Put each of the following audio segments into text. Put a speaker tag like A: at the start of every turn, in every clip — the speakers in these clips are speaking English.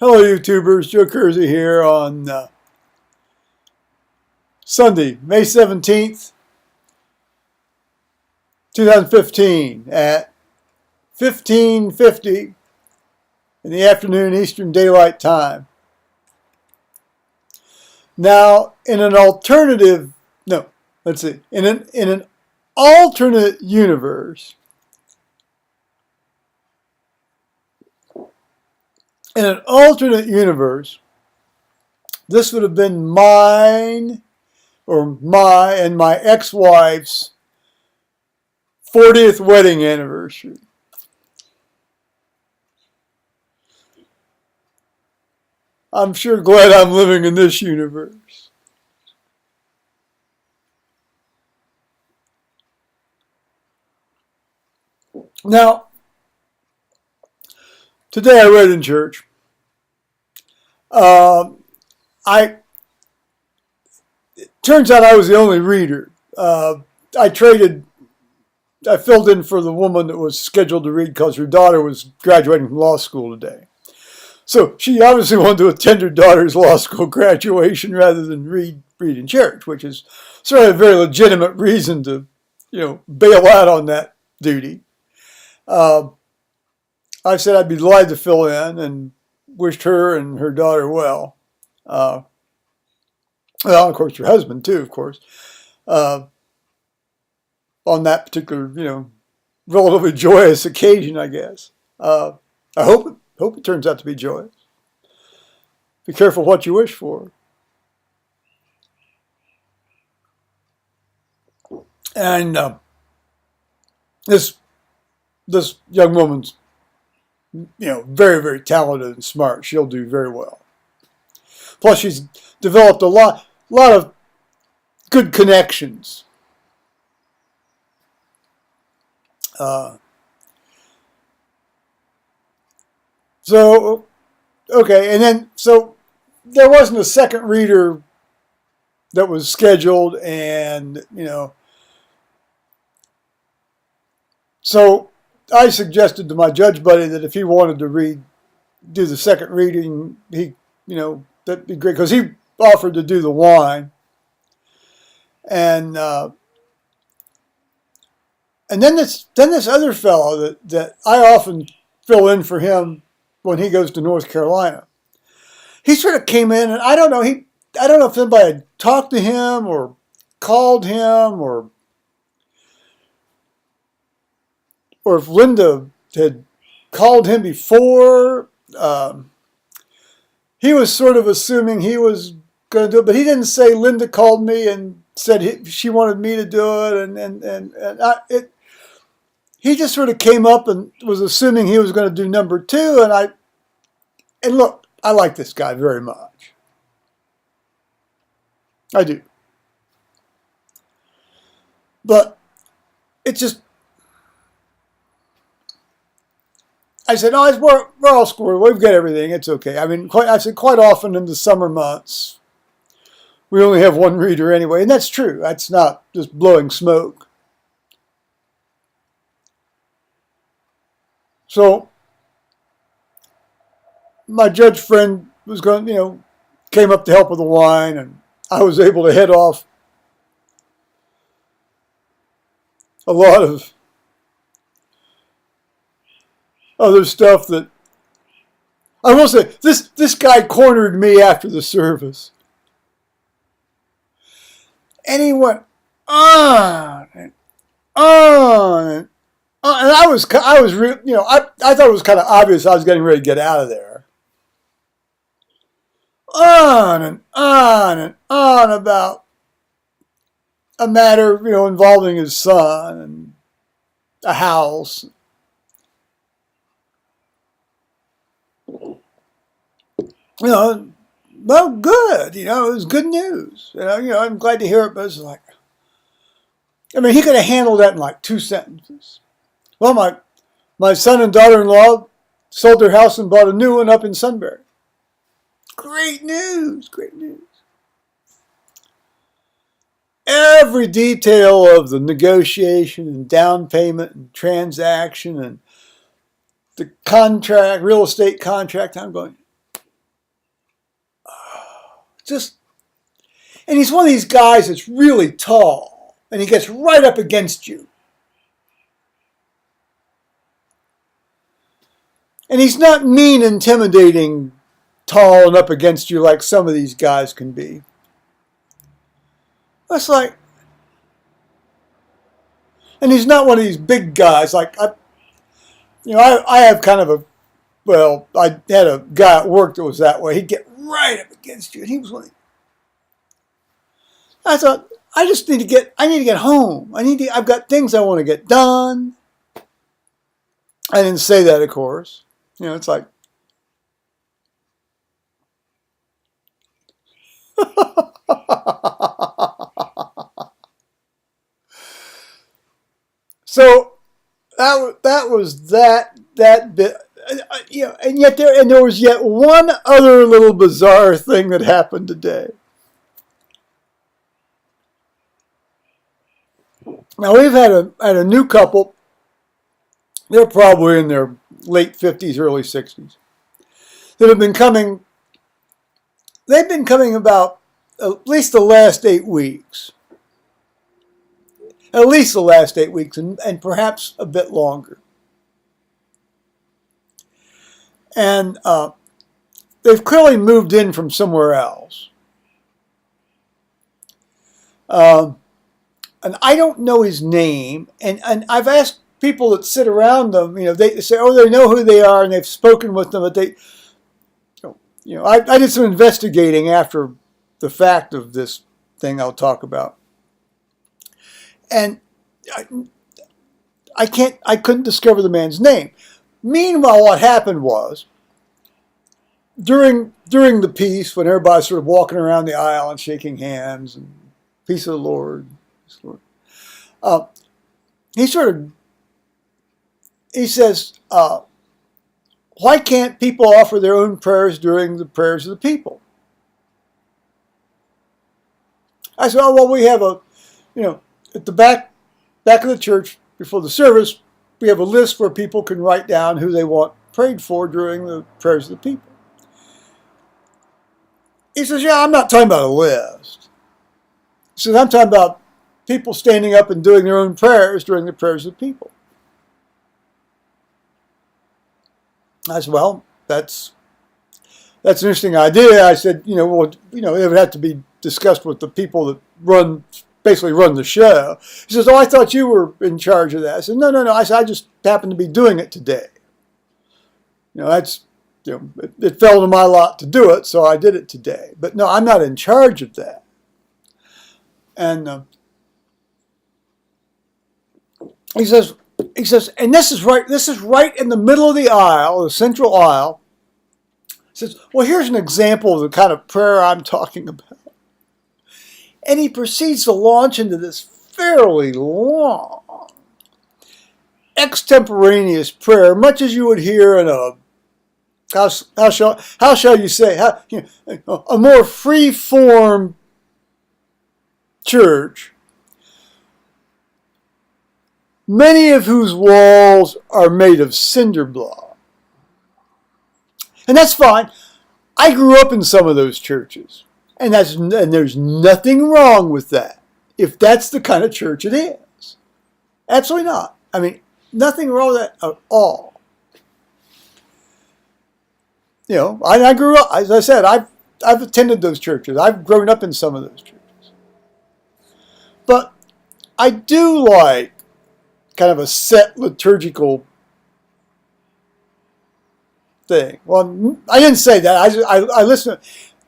A: Hello YouTubers, Joe Kersey here on Sunday, May 17th, 2015 at 15:50 in the afternoon Eastern Daylight Time. Now, in an alternate universe, this would have been my and my ex-wife's 40th wedding anniversary. I'm sure glad I'm living in this universe. Now, today I read in church. It turns out I was the only reader. I filled in for the woman that was scheduled to read because her daughter was graduating from law school today. So she obviously wanted to attend her daughter's law school graduation rather than read in church, which is sort of a very legitimate reason to, bail out on that duty. I said I'd be delighted to fill in and wished her and her daughter well. Well, of course, her husband too, of course, on that particular, relatively joyous occasion, I guess. I hope it turns out to be joyous. Be careful what you wish for. And this young woman's, very, very talented and smart. She'll do very well. Plus, she's developed a lot of good connections. So there wasn't a second reader that was scheduled, and so I suggested to my judge buddy that if he wanted to do the second reading, that'd be great, because he offered to do the wine. And then this other fellow that I often fill in for him when he goes to North Carolina. He sort of came in, and I don't know if anybody had talked to him or called him or if Linda had called him before. He was sort of assuming he was going to do it, but he didn't say Linda called me and said she wanted me to do it, he just sort of came up and was assuming he was going to do number 2, and look, I like this guy very much. I do. But it's just, I said, no, we're all scored. We've got everything. It's okay. I mean, quite often in the summer months, we only have one reader anyway. And that's true. That's not just blowing smoke. So my judge friend was going, came up to help with the wine, and I was able to head off a lot of other stuff that I will say. This guy cornered me after the service, and he went on and on and on, and I thought it was kind of obvious I was getting ready to get out of there. On and on and on about a matter, involving his son and a house. Well, good. It was good news. I'm glad to hear it, but it's like, he could have handled that in like 2 sentences. Well, my son and daughter-in-law sold their house and bought a new one up in Sunbury. Great news, great news. Every detail of the negotiation and down payment and transaction and the contract, real estate contract, I'm going, Just, and he's one of these guys that's really tall, and he gets right up against you. And he's not mean, intimidating, tall and up against you like some of these guys can be. It's like, and he's not one of these big guys. Like, I have kind of I had a guy at work that was that way. He'd get right up against you, and he was one of these. I thought, I need to get home. I've got things I want to get done. I didn't say that, of course. It's like, so that was that bit, and yet there was yet one other little bizarre thing that happened today. Now we've had a new couple. They're probably in their late 50s, early 60s. That have been coming. They've been coming about at least the last 8 weeks. At least the last 8 weeks, and perhaps a bit longer. And they've clearly moved in from somewhere else. And I don't know his name, and I've asked people that sit around them, they say, oh, they know who they are, and they've spoken with them, but I did some investigating after the fact of this thing I'll talk about. And I couldn't discover the man's name. Meanwhile, what happened was, during the piece, when everybody's sort of walking around the aisle and shaking hands, and peace of the Lord, he says, why can't people offer their own prayers during the prayers of the people? I said, oh, well, we have at the back of the church before the service, we have a list where people can write down who they want prayed for during the prayers of the people. He says, yeah, I'm not talking about a list. He says, I'm talking about people standing up and doing their own prayers during the prayers of the people. I said, well, that's an interesting idea. I said, it would have to be discussed with the people that basically run the show. He says, oh, I thought you were in charge of that. I said, no. I said, I just happened to be doing it today. It fell to my lot to do it, so I did it today. But no, I'm not in charge of that. And he says, and this is right in the middle of the aisle, the central aisle. He says, well, here's an example of the kind of prayer I'm talking about. And he proceeds to launch into this fairly long, extemporaneous prayer, much as you would hear in a, how shall you say, a more free-form church, many of whose walls are made of cinder block. And that's fine. I grew up in some of those churches. And there's nothing wrong with that, if that's the kind of church it is. Absolutely not. I mean, nothing wrong with that at all. I grew up, as I said, I've attended those churches. I've grown up in some of those churches. But I do like kind of a set liturgical thing. Well, I didn't say that. I listened.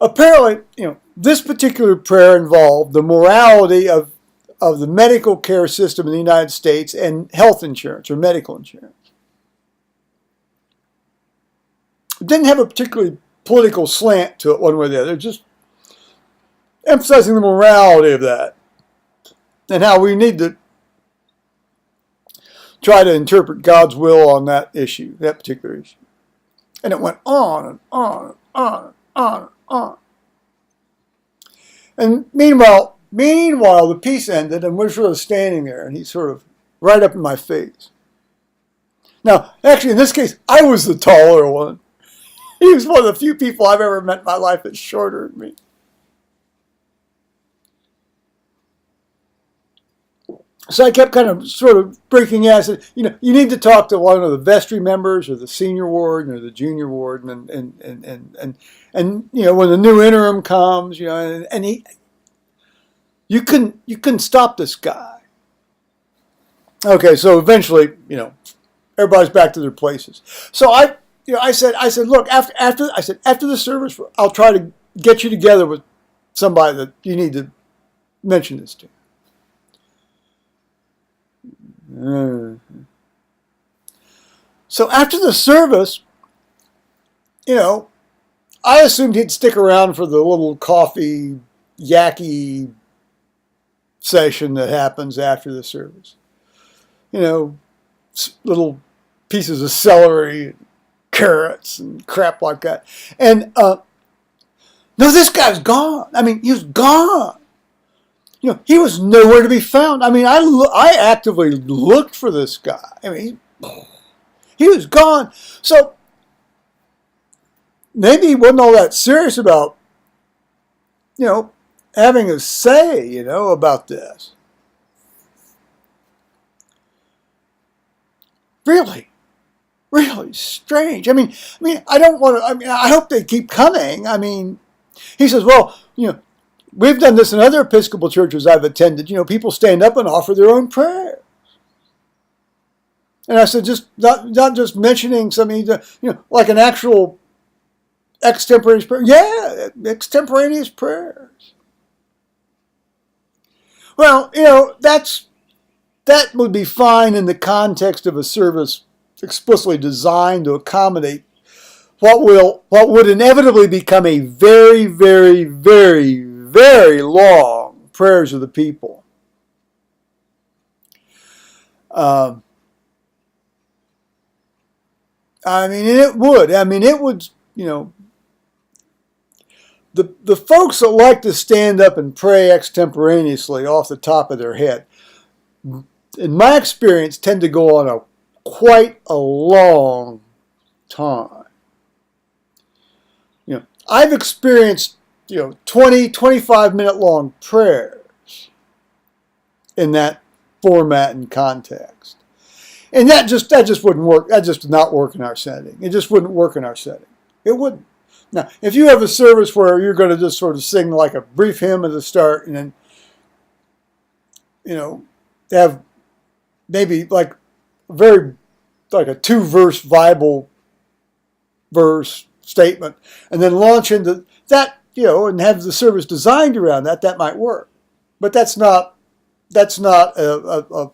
A: Apparently, this particular prayer involved the morality of the medical care system in the United States and health insurance or medical insurance. It didn't have a particularly political slant to it one way or the other, just emphasizing the morality of that and how we need to try to interpret God's will on that issue, that particular issue. And it went on and on and on and on and on. And meanwhile, the piece ended, and we're sort of standing there, and he's sort of right up in my face. Now, actually, in this case, I was the taller one. He was one of the few people I've ever met in my life that's shorter than me. So I kept kind of sort of breaking out. I said, you need to talk to one of the vestry members or the senior warden or the junior warden, and when the new interim comes, and you couldn't stop this guy. Okay, so eventually, everybody's back to their places. So I said, look, after the service, I'll try to get you together with somebody that you need to mention this to. So after the service, I assumed he'd stick around for the little coffee, yacky session that happens after the service. Little pieces of celery, and carrots, and crap like that. And no, this guy's gone. I mean, he was gone. He was nowhere to be found. I mean, I actively looked for this guy. I mean, he was gone. So maybe he wasn't all that serious about, having a say, about this. Really, really strange. I mean, I don't want to. I mean, I hope they keep coming. I mean, he says, well, we've done this in other Episcopal churches I've attended. People stand up and offer their own prayers. And I said, just not just mentioning something, like an actual extemporaneous prayer. Yeah, extemporaneous prayers. Well, that would be fine in the context of a service explicitly designed to accommodate what would inevitably become a very, very, very, very long prayers of the people. It would, the folks that like to stand up and pray extemporaneously off the top of their head, in my experience, tend to go on quite a long time. I've experienced, 20, 25-minute long prayers in that format and context. And that just wouldn't work. That just did not work in our setting. It just wouldn't work in our setting. It wouldn't. Now, if you have a service where you're going to just sort of sing like a brief hymn at the start and then, have maybe like a 2-verse Bible verse statement, and then launch into that, and have the service designed around that, that might work. But that's not a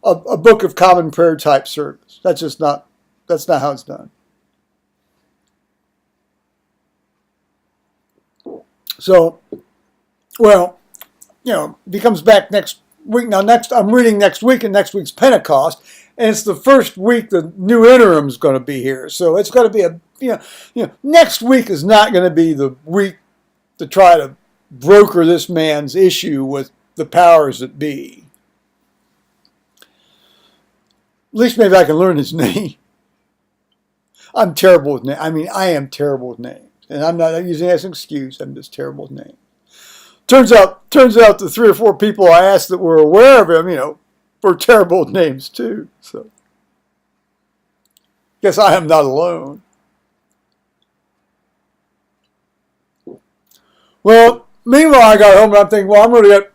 A: Book of Common Prayer type service. That's not how it's done. So, if he comes back next week. Now, I'm reading next week, and next week's Pentecost, and it's the first week the new interim's going to be here. So it's going to be next week is not going to be the week to try to broker this man's issue with the powers that be. At least maybe I can learn his name. I'm terrible with names. I am terrible with names. And I'm not using that as an excuse. I'm just terrible with names. Turns out the 3 or 4 people I asked that were aware of him, were terrible with names too. So, guess I am not alone. Well, meanwhile, I got home and I'm thinking, well, I'm going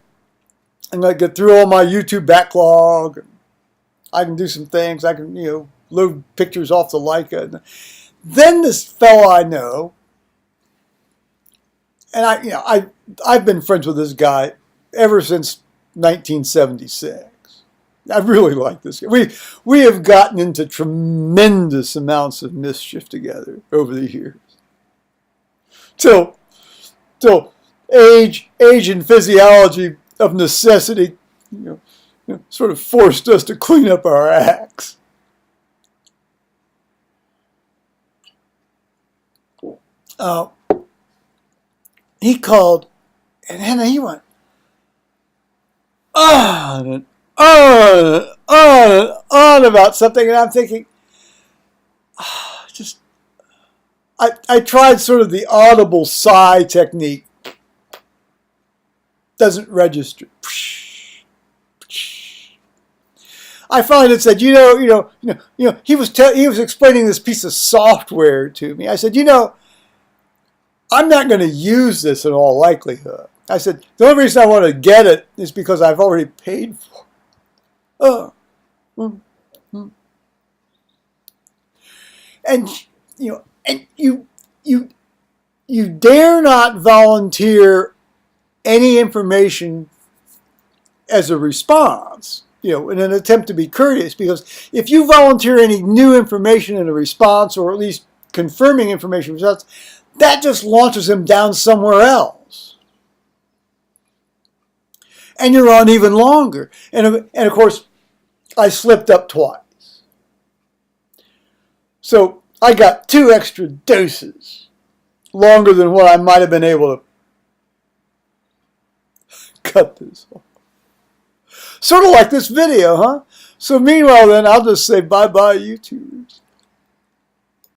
A: to get through all my YouTube backlog. I can do some things. I can, load pictures off the Leica. Then this fellow I know, and I've been friends with this guy ever since 1976. I really like this guy. We have gotten into tremendous amounts of mischief together over the years. Till age and physiology of necessity, sort of forced us to clean up our acts. He called, and then he went on and on and on and on about something, and I'm thinking, I tried sort of the audible sigh technique. Doesn't register. I finally said, he was explaining this piece of software to me. I said, I'm not going to use this in all likelihood. I said, the only reason I want to get it is because I've already paid for it. Oh. And you dare not volunteer any information as a response, in an attempt to be courteous, because if you volunteer any new information in a response, or at least confirming information results, that just launches him down somewhere else. And you're on even longer. And of course, I slipped up twice. So I got 2 extra doses, longer than what I might have been able to cut this off. Sort of like this video, huh? So meanwhile then, I'll just say bye-bye, YouTubers.